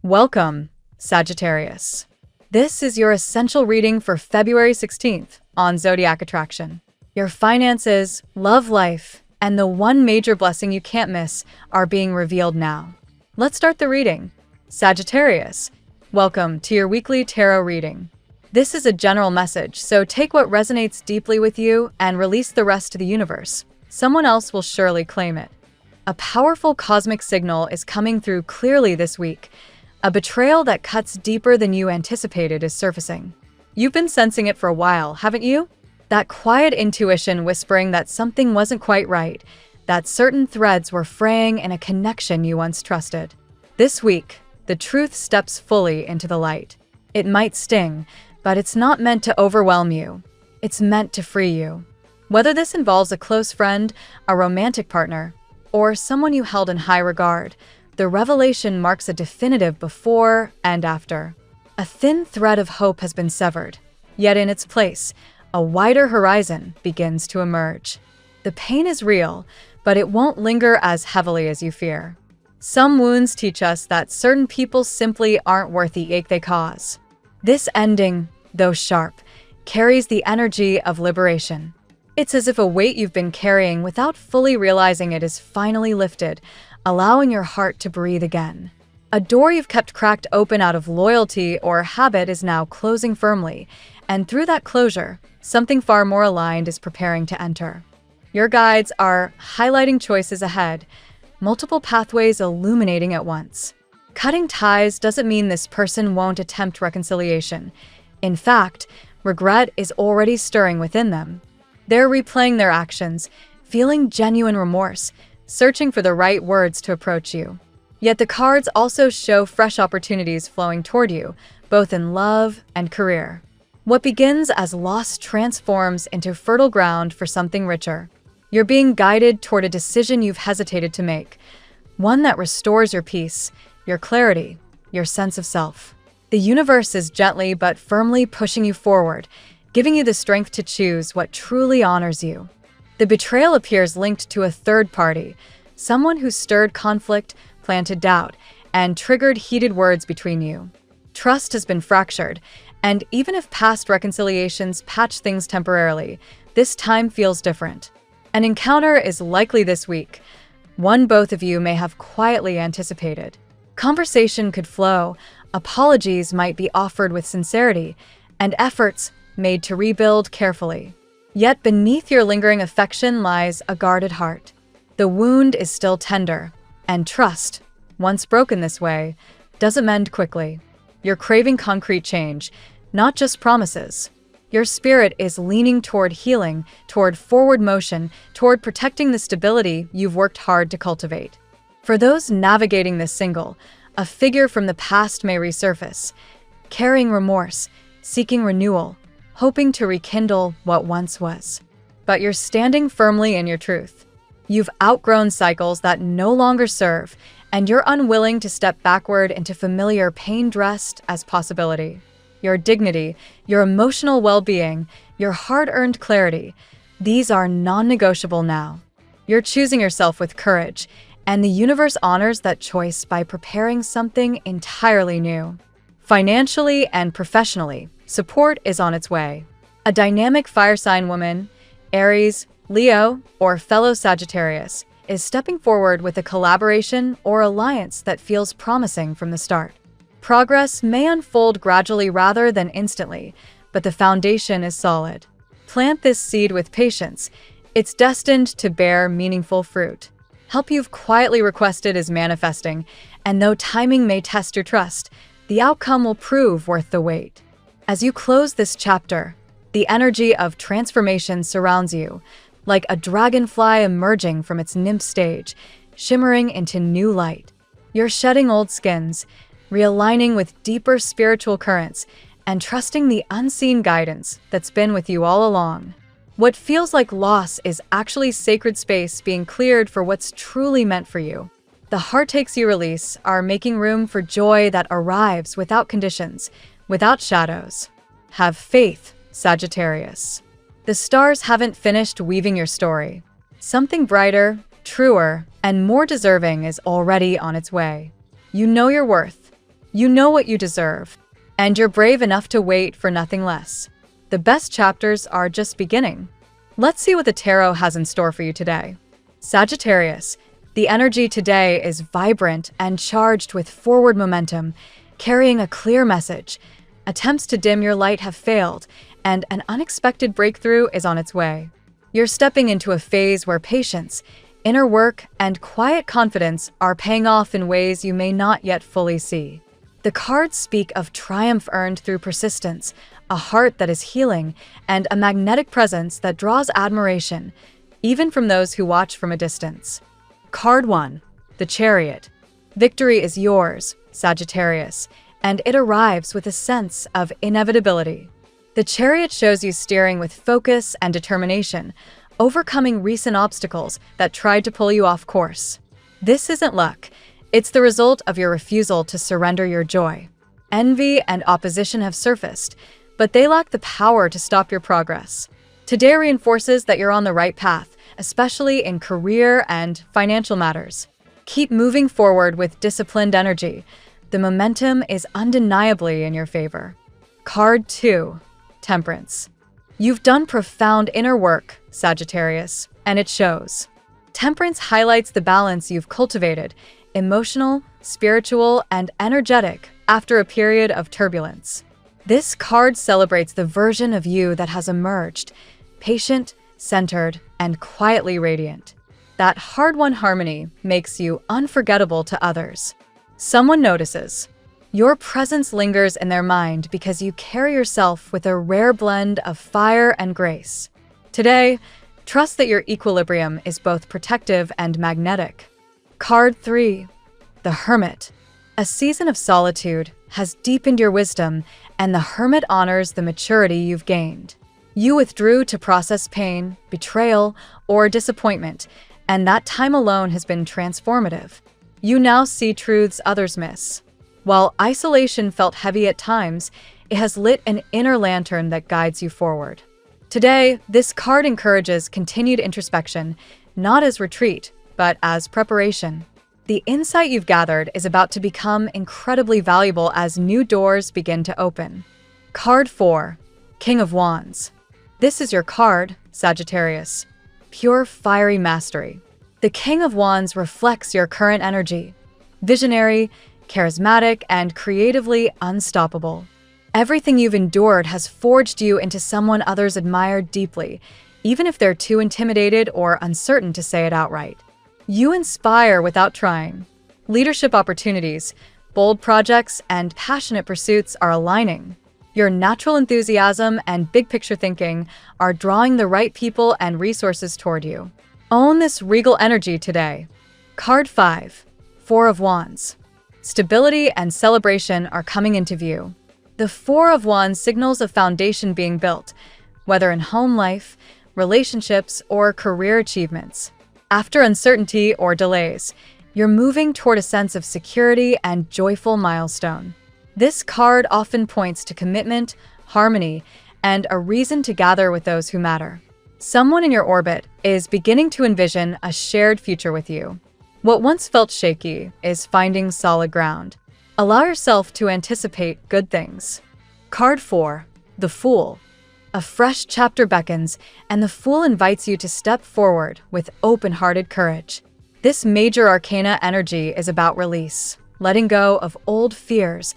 Welcome, Sagittarius. This is your essential reading for February 16th on Zodiac Attraction. Your finances, love life, and the one major blessing you can't miss are being revealed now. Let's start the reading. Sagittarius, welcome to your weekly tarot reading. This is a general message, so take what resonates deeply with you and release the rest to the universe. Someone else will surely claim it. A powerful cosmic signal is coming through clearly this week. A betrayal that cuts deeper than you anticipated is surfacing. You've been sensing it for a while, haven't you? That quiet intuition whispering that something wasn't quite right, that certain threads were fraying in a connection you once trusted. This week, the truth steps fully into the light. It might sting, but it's not meant to overwhelm you. It's meant to free you. Whether this involves a close friend, a romantic partner, or someone you held in high regard, the revelation marks a definitive before and after. A thin thread of hope has been severed, yet in its place, a wider horizon begins to emerge. The pain is real, but it won't linger as heavily as you fear. Some wounds teach us that certain people simply aren't worth the ache they cause. This ending, though sharp, carries the energy of liberation. It's as if a weight you've been carrying without fully realizing it is finally lifted, allowing your heart to breathe again. A door you've kept cracked open out of loyalty or habit is now closing firmly, and through that closure, something far more aligned is preparing to enter. Your guides are highlighting choices ahead, multiple pathways illuminating at once. Cutting ties doesn't mean this person won't attempt reconciliation. In fact, regret is already stirring within them. They're replaying their actions, feeling genuine remorse, searching for the right words to approach you. Yet the cards also show fresh opportunities flowing toward you, both in love and career. What begins as loss transforms into fertile ground for something richer. You're being guided toward a decision you've hesitated to make, one that restores your peace, your clarity, your sense of self. The universe is gently but firmly pushing you forward, giving you the strength to choose what truly honors you. The betrayal appears linked to a third party, someone who stirred conflict, planted doubt, and triggered heated words between you. Trust has been fractured, and even if past reconciliations patch things temporarily, this time feels different. An encounter is likely this week, one both of you may have quietly anticipated. Conversation could flow, apologies might be offered with sincerity, and efforts made to rebuild carefully. Yet beneath your lingering affection lies a guarded heart. The wound is still tender, and trust, once broken this way, doesn't mend quickly. You're craving concrete change, not just promises. Your spirit is leaning toward healing, toward forward motion, toward protecting the stability you've worked hard to cultivate. For those navigating this single, a figure from the past may resurface, carrying remorse, seeking renewal, hoping to rekindle what once was. But you're standing firmly in your truth. You've outgrown cycles that no longer serve, and you're unwilling to step backward into familiar pain dressed as possibility. Your dignity, your emotional well-being, your hard-earned clarity, these are non-negotiable now. You're choosing yourself with courage, and the universe honors that choice by preparing something entirely new. Financially and professionally, support is on its way. A dynamic fire sign woman, Aries, Leo, or fellow Sagittarius, is stepping forward with a collaboration or alliance that feels promising from the start. Progress may unfold gradually rather than instantly, but the foundation is solid. Plant this seed with patience. It's destined to bear meaningful fruit. Help you've quietly requested is manifesting, and though timing may test your trust, the outcome will prove worth the wait. As you close this chapter, the energy of transformation surrounds you, like a dragonfly emerging from its nymph stage, shimmering into new light. You're shedding old skins, realigning with deeper spiritual currents, and trusting the unseen guidance that's been with you all along. What feels like loss is actually sacred space being cleared for what's truly meant for you. The heartaches you release are making room for joy that arrives without conditions, without shadows. Have faith, Sagittarius. The stars haven't finished weaving your story. Something brighter, truer, and more deserving is already on its way. You know your worth. You know what you deserve, and you're brave enough to wait for nothing less. The best chapters are just beginning. Let's see what the tarot has in store for you today. Sagittarius, the energy today is vibrant and charged with forward momentum, carrying a clear message. Attempts to dim your light have failed, and an unexpected breakthrough is on its way. You're stepping into a phase where patience, inner work, and quiet confidence are paying off in ways you may not yet fully see. The cards speak of triumph earned through persistence, a heart that is healing, and a magnetic presence that draws admiration, even from those who watch from a distance. Card 1. The Chariot. Victory is yours, Sagittarius, and it arrives with a sense of inevitability. The Chariot shows you steering with focus and determination, overcoming recent obstacles that tried to pull you off course. This isn't luck. It's the result of your refusal to surrender your joy. Envy and opposition have surfaced, but they lack the power to stop your progress. Today reinforces that you're on the right path, especially in career and financial matters. Keep moving forward with disciplined energy. The momentum is undeniably in your favor. Card 2. Temperance. You've done profound inner work, Sagittarius, and it shows. Temperance highlights the balance you've cultivated, emotional, spiritual, and energetic, after a period of turbulence. This card celebrates the version of you that has emerged, patient, centered, and quietly radiant. That hard-won harmony makes you unforgettable to others. Someone notices. Your presence lingers in their mind because you carry yourself with a rare blend of fire and grace. Today, trust that your equilibrium is both protective and magnetic. Card 3. The Hermit. A season of solitude has deepened your wisdom, and the Hermit honors the maturity you've gained. You withdrew to process pain, betrayal, or disappointment, and that time alone has been transformative. You now see truths others miss. While isolation felt heavy at times, it has lit an inner lantern that guides you forward. Today, this card encourages continued introspection, not as retreat, but as preparation. The insight you've gathered is about to become incredibly valuable as new doors begin to open. Card 4. King of Wands. This is your card, Sagittarius. Pure fiery mastery. The King of Wands reflects your current energy. Visionary, charismatic, and creatively unstoppable. Everything you've endured has forged you into someone others admire deeply, even if they're too intimidated or uncertain to say it outright. You inspire without trying. Leadership opportunities, bold projects, and passionate pursuits are aligning. Your natural enthusiasm and big-picture thinking are drawing the right people and resources toward you. Own this regal energy today. Card 5. Four of Wands. Stability and celebration are coming into view. The Four of Wands signals a foundation being built, whether in home life, relationships, or career achievements. After uncertainty or delays, you're moving toward a sense of security and joyful milestone. This card often points to commitment, harmony, and a reason to gather with those who matter. Someone in your orbit is beginning to envision a shared future with you. What once felt shaky is finding solid ground. Allow yourself to anticipate good things. Card 4. The Fool. A fresh chapter beckons, and the Fool invites you to step forward with open-hearted courage. This major arcana energy is about release, letting go of old fears,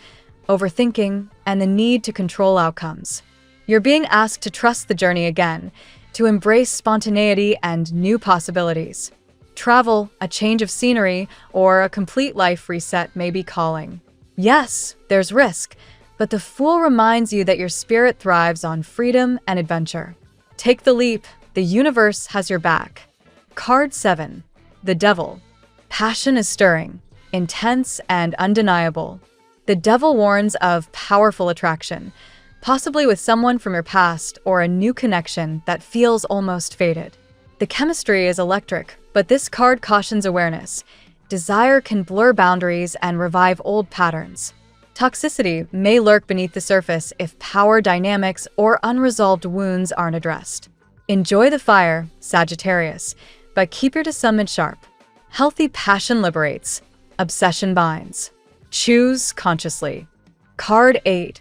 overthinking, and the need to control outcomes. You're being asked to trust the journey again, to embrace spontaneity and new possibilities. Travel, a change of scenery, or a complete life reset may be calling. Yes, there's risk, but the Fool reminds you that your spirit thrives on freedom and adventure. Take the leap. The universe has your back. Card 7. The Devil. Passion is stirring, intense, and undeniable. The Devil warns of powerful attraction, possibly with someone from your past or a new connection that feels almost fated. The chemistry is electric, but this card cautions awareness. Desire can blur boundaries and revive old patterns. Toxicity may lurk beneath the surface if power dynamics or unresolved wounds aren't addressed. Enjoy the fire, Sagittarius, but keep your discernment sharp. Healthy passion liberates, obsession binds. Choose consciously. Card 8,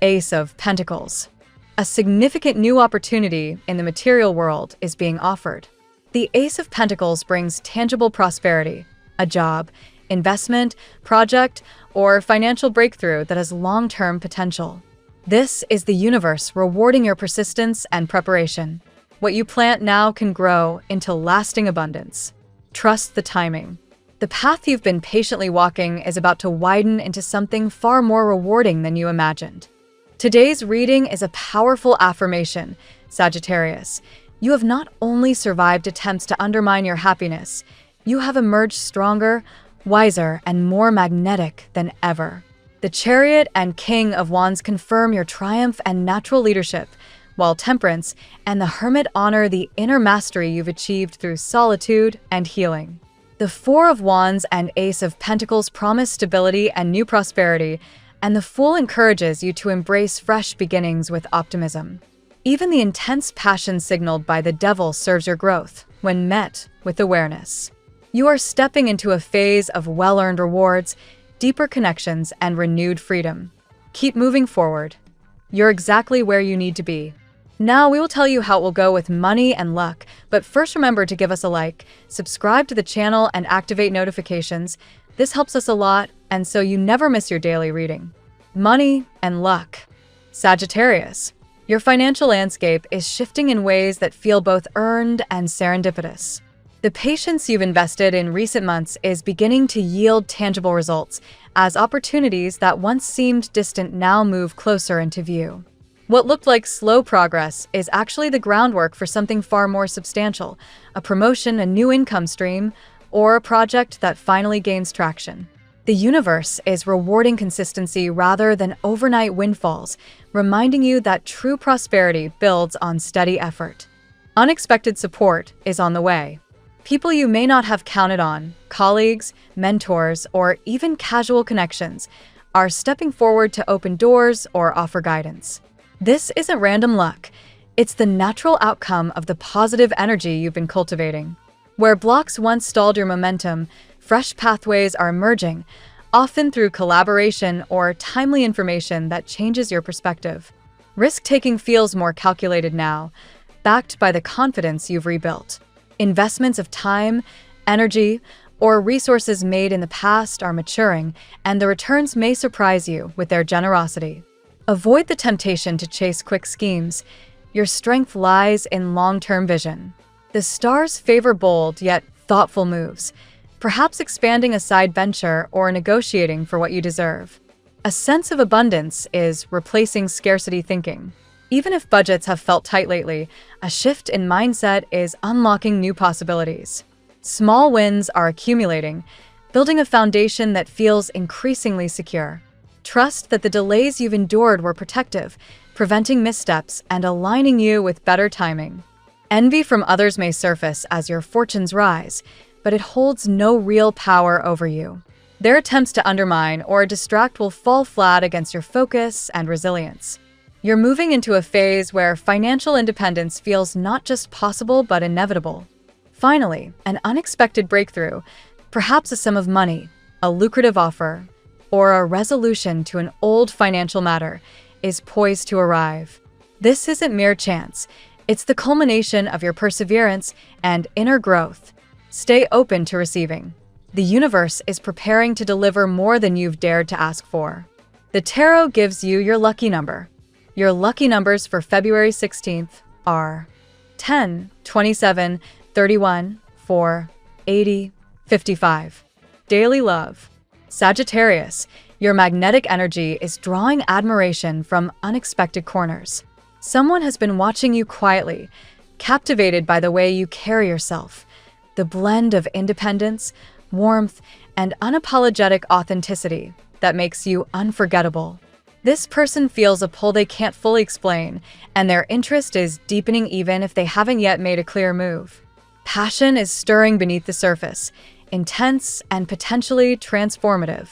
Ace of Pentacles. A significant new opportunity in the material world is being offered. The Ace of Pentacles brings tangible prosperity, a job, investment, project, or financial breakthrough that has long-term potential. This is the universe rewarding your persistence and preparation. What you plant now can grow into lasting abundance. Trust the timing. The path you've been patiently walking is about to widen into something far more rewarding than you imagined. Today's reading is a powerful affirmation, Sagittarius. You have not only survived attempts to undermine your happiness, you have emerged stronger, wiser, and more magnetic than ever. The Chariot and King of Wands confirm your triumph and natural leadership, while Temperance and the Hermit honor the inner mastery you've achieved through solitude and healing. The Four of Wands and Ace of Pentacles promise stability and new prosperity, and the Fool encourages you to embrace fresh beginnings with optimism. Even the intense passion signaled by the Devil serves your growth when met with awareness. You are stepping into a phase of well-earned rewards, deeper connections, and renewed freedom. Keep moving forward. You're exactly where you need to be. Now we will tell you how it will go with money and luck, but first remember to give us a like, subscribe to the channel, and activate notifications. This helps us a lot, and so you never miss your daily reading. Money and luck. Sagittarius. Your financial landscape is shifting in ways that feel both earned and serendipitous. The patience you've invested in recent months is beginning to yield tangible results, as opportunities that once seemed distant now move closer into view. What looked like slow progress is actually the groundwork for something far more substantial, a promotion, a new income stream, or a project that finally gains traction. The universe is rewarding consistency rather than overnight windfalls, reminding you that true prosperity builds on steady effort. Unexpected support is on the way. People you may not have counted on, colleagues, mentors, or even casual connections, are stepping forward to open doors or offer guidance. This isn't random luck. It's the natural outcome of the positive energy you've been cultivating. Where blocks once stalled your momentum, fresh pathways are emerging, often through collaboration or timely information that changes your perspective. Risk-taking feels more calculated now, backed by the confidence you've rebuilt. Investments of time, energy, or resources made in the past are maturing, and the returns may surprise you with their generosity. Avoid the temptation to chase quick schemes. Your strength lies in long-term vision. The stars favor bold yet thoughtful moves, perhaps expanding a side venture or negotiating for what you deserve. A sense of abundance is replacing scarcity thinking. Even if budgets have felt tight lately, a shift in mindset is unlocking new possibilities. Small wins are accumulating, building a foundation that feels increasingly secure. Trust that the delays you've endured were protective, preventing missteps and aligning you with better timing. Envy from others may surface as your fortunes rise, but it holds no real power over you. Their attempts to undermine or distract will fall flat against your focus and resilience. You're moving into a phase where financial independence feels not just possible but inevitable. Finally, an unexpected breakthrough, perhaps a sum of money, a lucrative offer, or a resolution to an old financial matter, is poised to arrive. This isn't mere chance. It's the culmination of your perseverance and inner growth. Stay open to receiving. The universe is preparing to deliver more than you've dared to ask for. The tarot gives you your lucky number. Your lucky numbers for February 16th are 10, 27, 31, 4, 80, 55. Daily love. Sagittarius, your magnetic energy is drawing admiration from unexpected corners. Someone has been watching you quietly, captivated by the way you carry yourself. The blend of independence, warmth, and unapologetic authenticity that makes you unforgettable. This person feels a pull they can't fully explain, and their interest is deepening even if they haven't yet made a clear move. Passion is stirring beneath the surface, intense and potentially transformative.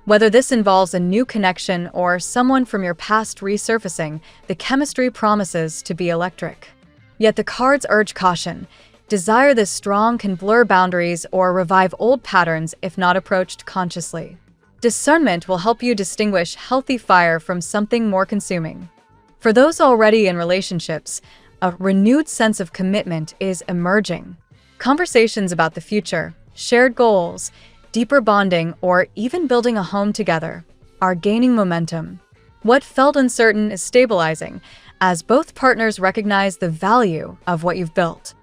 Whether this involves a new connection or someone from your past resurfacing, the chemistry promises to be electric. Yet the cards urge caution. Desire this strong can blur boundaries or revive old patterns if not approached consciously. Discernment will help you distinguish healthy fire from something more consuming. For those already in relationships, a renewed sense of commitment is emerging. Conversations about the future, shared goals, deeper bonding, or even building a home together are gaining momentum. What felt uncertain is stabilizing as both partners recognize the value of what you've built.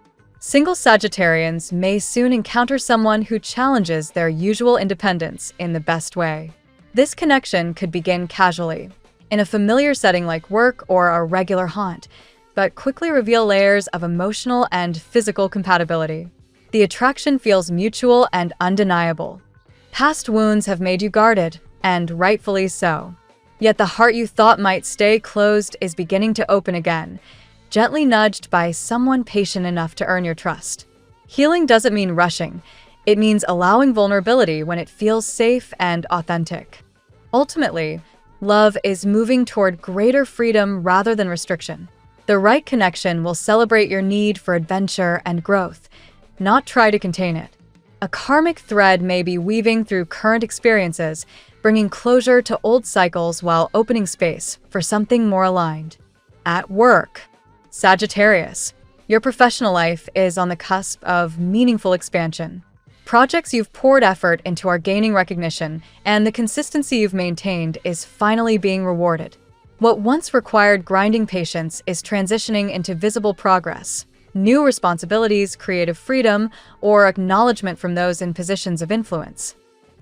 Single Sagittarians may soon encounter someone who challenges their usual independence in the best way. This connection could begin casually, in a familiar setting like work or a regular haunt, but quickly reveal layers of emotional and physical compatibility. The attraction feels mutual and undeniable. Past wounds have made you guarded, and rightfully so. Yet the heart you thought might stay closed is beginning to open again, gently nudged by someone patient enough to earn your trust. Healing doesn't mean rushing. It means allowing vulnerability when it feels safe and authentic. Ultimately, love is moving toward greater freedom rather than restriction. The right connection will celebrate your need for adventure and growth, not try to contain it. A karmic thread may be weaving through current experiences, bringing closure to old cycles while opening space for something more aligned. At work, Sagittarius, your professional life is on the cusp of meaningful expansion. Projects you've poured effort into are gaining recognition, and the consistency you've maintained is finally being rewarded. What once required grinding patience is transitioning into visible progress. New responsibilities, creative freedom, or acknowledgement from those in positions of influence.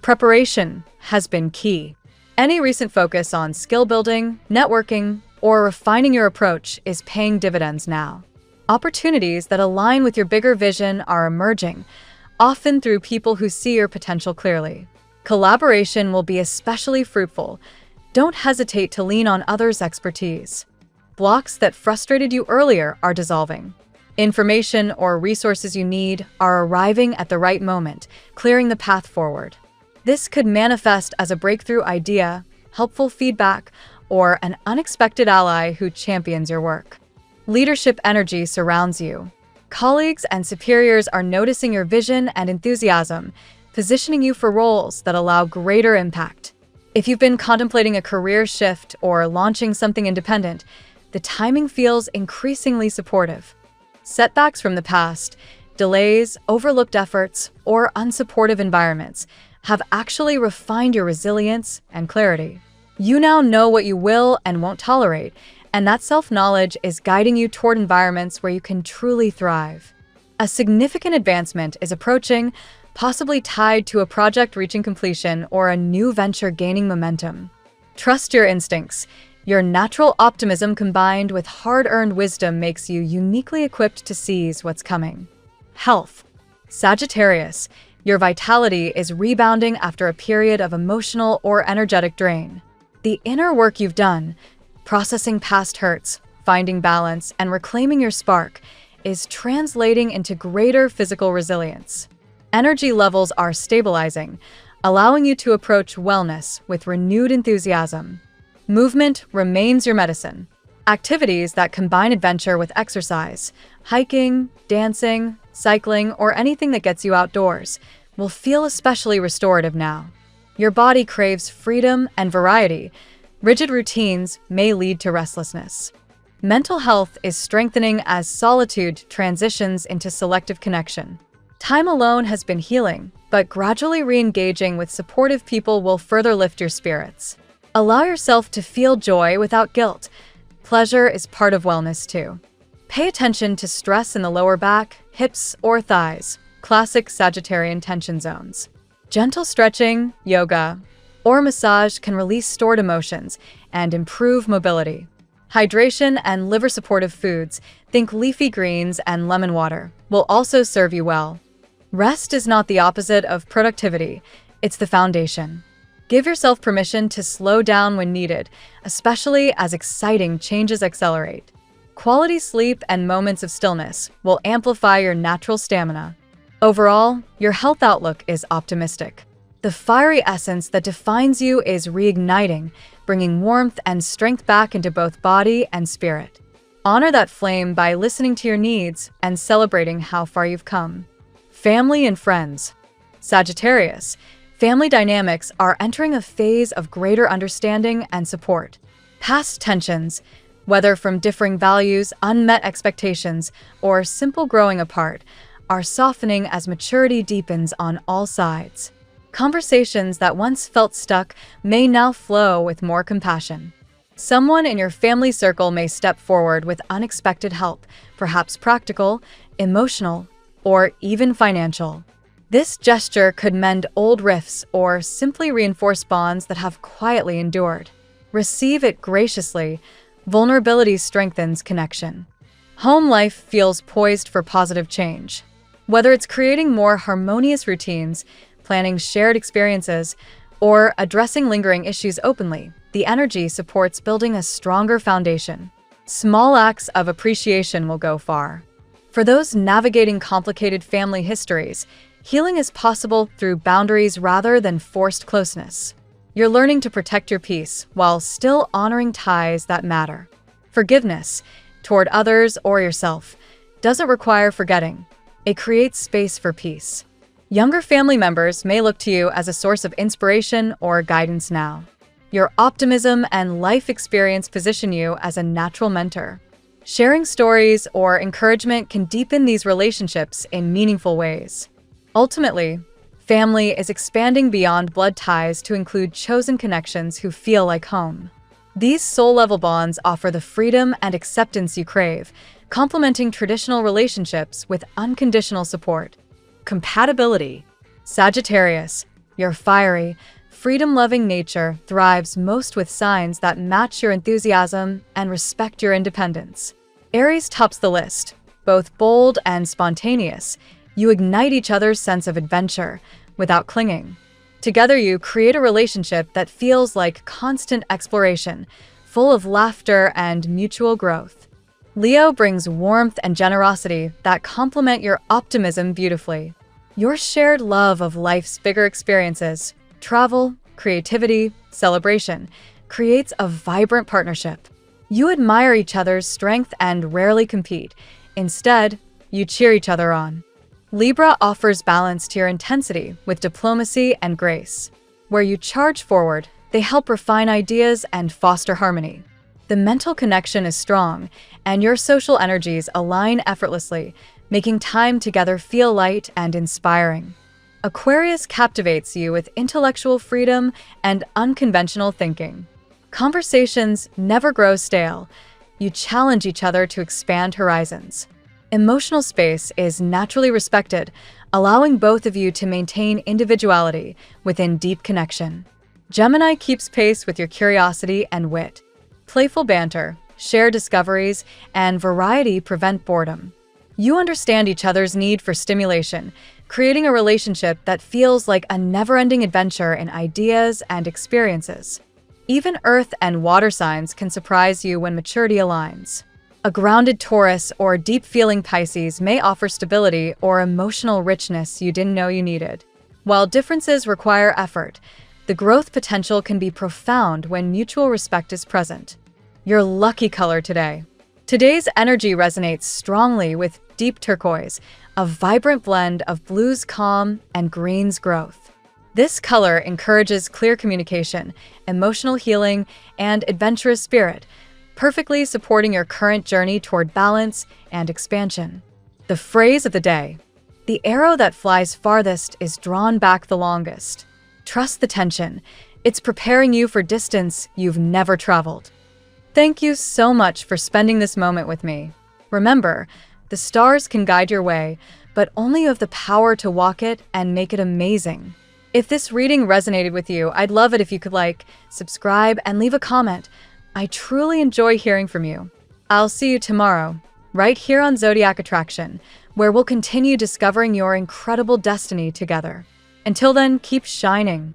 Preparation has been key. Any recent focus on skill building, networking, or refining your approach is paying dividends now. Opportunities that align with your bigger vision are emerging, often through people who see your potential clearly. Collaboration will be especially fruitful. Don't hesitate to lean on others' expertise. Blocks that frustrated you earlier are dissolving. Information or resources you need are arriving at the right moment, clearing the path forward. This could manifest as a breakthrough idea, helpful feedback, or an unexpected ally who champions your work. Leadership energy surrounds you. Colleagues and superiors are noticing your vision and enthusiasm, positioning you for roles that allow greater impact. If you've been contemplating a career shift or launching something independent, the timing feels increasingly supportive. Setbacks from the past, delays, overlooked efforts, or unsupportive environments have actually refined your resilience and clarity. You now know what you will and won't tolerate, and that self-knowledge is guiding you toward environments where you can truly thrive. A significant advancement is approaching, possibly tied to a project reaching completion or a new venture gaining momentum. Trust your instincts. Your natural optimism combined with hard-earned wisdom makes you uniquely equipped to seize what's coming. Health. Sagittarius, your vitality is rebounding after a period of emotional or energetic drain. The inner work you've done, processing past hurts, finding balance, and reclaiming your spark, is translating into greater physical resilience. Energy levels are stabilizing, allowing you to approach wellness with renewed enthusiasm. Movement remains your medicine. Activities that combine adventure with exercise, hiking, dancing, cycling, or anything that gets you outdoors, will feel especially restorative now. Your body craves freedom and variety. Rigid routines may lead to restlessness. Mental health is strengthening as solitude transitions into selective connection. Time alone has been healing, but gradually re-engaging with supportive people will further lift your spirits. Allow yourself to feel joy without guilt. Pleasure is part of wellness too. Pay attention to stress in the lower back, hips, or thighs, classic Sagittarian tension zones. Gentle stretching, yoga, or massage can release stored emotions and improve mobility. Hydration and liver-supportive foods, think leafy greens and lemon water, will also serve you well. Rest is not the opposite of productivity, it's the foundation. Give yourself permission to slow down when needed, especially as exciting changes accelerate. Quality sleep and moments of stillness will amplify your natural stamina. Overall, your health outlook is optimistic. The fiery essence that defines you is reigniting, bringing warmth and strength back into both body and spirit. Honor that flame by listening to your needs and celebrating how far you've come. Family and friends. Sagittarius, Family dynamics are entering a phase of greater understanding and support. Past tensions, whether from differing values, unmet expectations, or simple growing apart, are softening as maturity deepens on all sides. Conversations that once felt stuck may now flow with more compassion. Someone in your family circle may step forward with unexpected help, perhaps practical, emotional, or even financial. This gesture could mend old rifts or simply reinforce bonds that have quietly endured. Receive it graciously. Vulnerability strengthens connection. Home life feels poised for positive change. Whether it's creating more harmonious routines, planning shared experiences, or addressing lingering issues openly, the energy supports building a stronger foundation. Small acts of appreciation will go far. For those navigating complicated family histories, healing is possible through boundaries rather than forced closeness. You're learning to protect your peace while still honoring ties that matter. Forgiveness, toward others or yourself, doesn't require forgetting. It creates space for peace. Younger family members may look to you as a source of inspiration or guidance now. Your optimism and life experience position you as a natural mentor. Sharing stories or encouragement can deepen these relationships in meaningful ways. Ultimately, family is expanding beyond blood ties to include chosen connections who feel like home. These soul-level bonds offer the freedom and acceptance you crave, complementing traditional relationships with unconditional support. Compatibility. Sagittarius, your fiery, freedom-loving nature thrives most with signs that match your enthusiasm and respect your independence. Aries tops the list. Both bold and spontaneous, you ignite each other's sense of adventure without clinging. Together you create a relationship that feels like constant exploration, full of laughter and mutual growth. Leo brings warmth and generosity that complement your optimism beautifully. Your shared love of life's bigger experiences, travel, creativity, celebration, creates a vibrant partnership. You admire each other's strength and rarely compete. Instead, you cheer each other on. Libra offers balance to your intensity with diplomacy and grace. Where you charge forward, they help refine ideas and foster harmony. The mental connection is strong, and your social energies align effortlessly, making time together feel light and inspiring. Aquarius captivates you with intellectual freedom and unconventional thinking. Conversations never grow stale. You challenge each other to expand horizons. Emotional space is naturally respected, allowing both of you to maintain individuality within deep connection. Gemini keeps pace with your curiosity and wit. Playful banter, shared discoveries, and variety prevent boredom. You understand each other's need for stimulation, creating a relationship that feels like a never-ending adventure in ideas and experiences. Even earth and water signs can surprise you when maturity aligns. A grounded Taurus or deep-feeling Pisces may offer stability or emotional richness you didn't know you needed. While differences require effort, the growth potential can be profound when mutual respect is present. Your lucky color today. Today's energy resonates strongly with deep turquoise, a vibrant blend of blue's calm and green's growth. This color encourages clear communication, emotional healing, and adventurous spirit, perfectly supporting your current journey toward balance and expansion. The phrase of the day: the arrow that flies farthest is drawn back the longest. Trust the tension. It's preparing you for distance you've never traveled. Thank you so much for spending this moment with me. Remember, the stars can guide your way, but only you have the power to walk it and make it amazing. If this reading resonated with you, I'd love it if you could like, subscribe, and leave a comment. I truly enjoy hearing from you. I'll see you tomorrow, right here on Zodiac Attraction, where we'll continue discovering your incredible destiny together. Until then, keep shining.